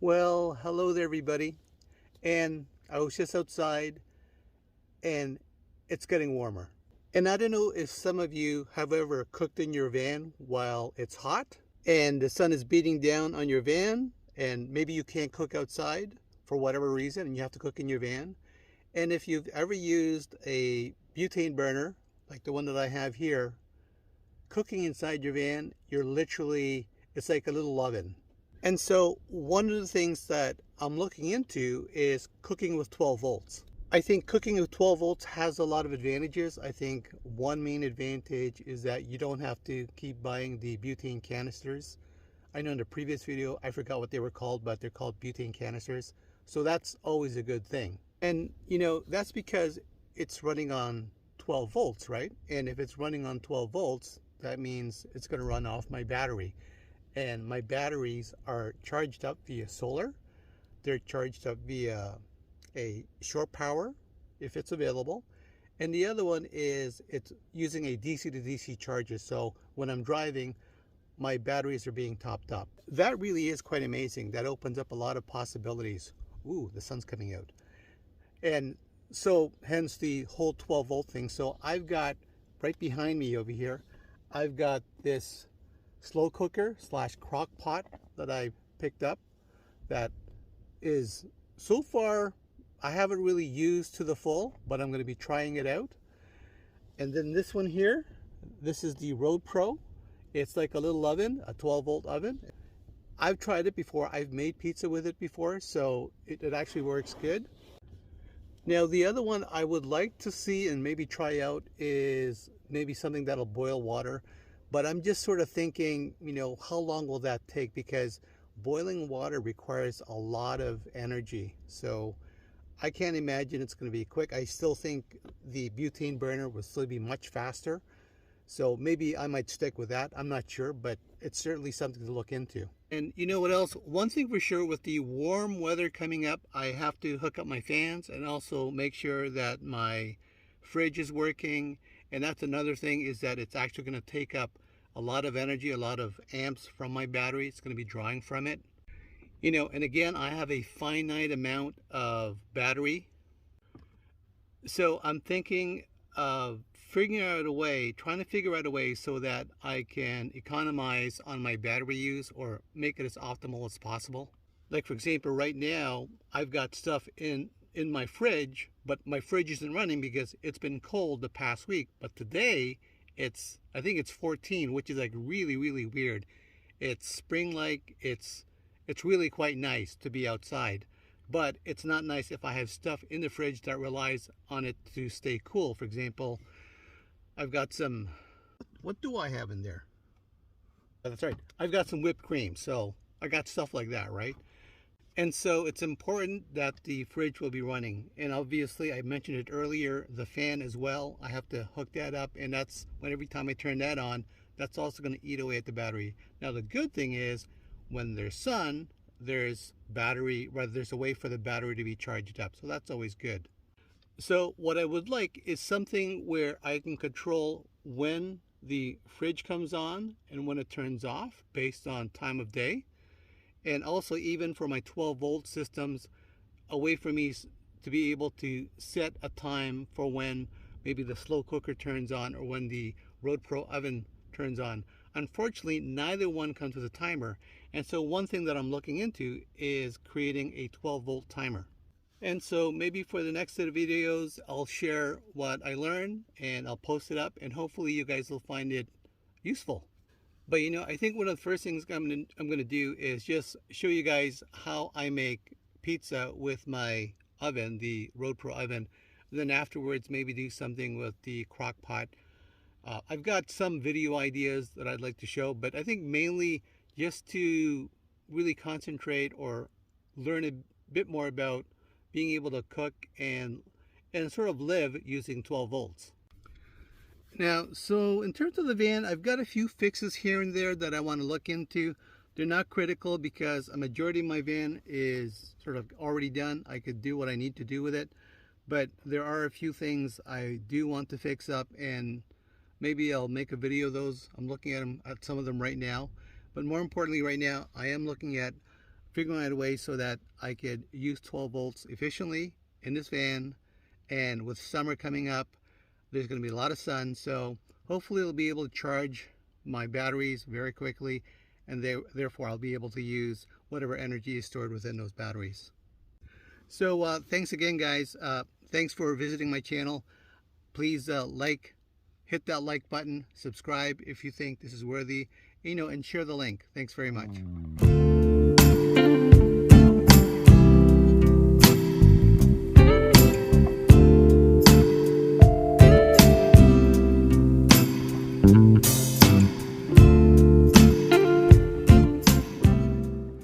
Well, hello there, everybody. And I was just outside and it's getting warmer. And I don't know if some of you have ever cooked in your van while it's hot and the sun is beating down on your van, and maybe you can't cook outside for whatever reason and you have to cook in your van. And if you've ever used a butane burner, like the one that I have here, cooking inside your van, it's like a little oven. And so one of the things that I'm looking into is cooking with 12 volts. I think cooking with 12 volts has a lot of advantages. I think one main advantage is that you don't have to keep buying the butane canisters. I know in the previous video, I forgot what they were called, but they're called butane canisters. So that's always a good thing. And that's because it's running on 12 volts, right? And if it's running on 12 volts, that means it's going to run off my battery. And my batteries are charged up via solar. They're charged up via a short power if it's available. And the other one is it's using a DC to DC charger. So when I'm driving, my batteries are being topped up. That really is quite amazing. That opens up a lot of possibilities. Ooh, the sun's coming out. And so hence the whole 12 volt thing. So I've got right behind me over here, I've got this slow cooker slash crock pot that I picked up that is, so far I haven't really used to the full, but I'm going to be trying it out. And then this one here, this is the Road Pro. It's like a little oven, a 12 volt oven. I've tried it before. I've made pizza with it before, so it actually works good. Now the other one I would like to see and maybe try out is maybe something that'll boil water. But I'm just sort of thinking, how long will that take? Because boiling water requires a lot of energy. So I can't imagine it's going to be quick. I still think the butane burner will still be much faster. So maybe I might stick with that. I'm not sure, but it's certainly something to look into. And you know what else? One thing for sure, with the warm weather coming up, I have to hook up my fans and also make sure that my fridge is working. And that's another thing, is that it's actually going to take up a lot of energy, a lot of amps from my battery. It's going to be drawing from it. And again, I have a finite amount of battery. So I'm thinking of trying to figure out a way so that I can economize on my battery use or make it as optimal as possible. Like for example, right now, I've got stuff in my fridge, but my fridge isn't running because it's been cold the past week. But today, I think it's 14, which is like really, really weird. It's spring-like. It's really quite nice to be outside, but it's not nice if I have stuff in the fridge that relies on it to stay cool. For example, I've got what do I have in there? Oh, that's right. I've got some whipped cream. So I got stuff like that, right? And so it's important that the fridge will be running. And obviously, I mentioned it earlier, the fan as well. I have to hook that up, and that's when every time I turn that on, that's also going to eat away at the battery. Now, the good thing is when there's sun, there's a way for the battery to be charged up. So that's always good. So what I would like is something where I can control when the fridge comes on and when it turns off based on time of day. And also, even for my 12 volt systems, a way for me to be able to set a time for when maybe the slow cooker turns on or when the Road Pro oven turns on. Unfortunately, neither one comes with a timer. And so one thing that I'm looking into is creating a 12 volt timer. And so maybe for the next set of videos, I'll share what I learned and I'll post it up, and hopefully you guys will find it useful. But I think one of the first things I'm going to do is just show you guys how I make pizza with my oven, the Road Pro oven. And then afterwards, maybe do something with the crock pot. I've got some video ideas that I'd like to show, but I think mainly just to really concentrate or learn a bit more about being able to cook and sort of live using 12 volts. Now, so in terms of the van, I've got a few fixes here and there that I want to look into. They're not critical because a majority of my van is sort of already done. I could do what I need to do with it. But there are a few things I do want to fix up, and maybe I'll make a video of those. I'm looking at some of them right now. But more importantly, right now, I am looking at figuring out a way so that I could use 12 volts efficiently in this van. And with summer coming up, there's going to be a lot of sun, so hopefully it'll be able to charge my batteries very quickly, and therefore I'll be able to use whatever energy is stored within those batteries. So thanks again, guys. Thanks for visiting my channel. Please hit that like button, subscribe if you think this is worthy, and share the link. Thanks very much.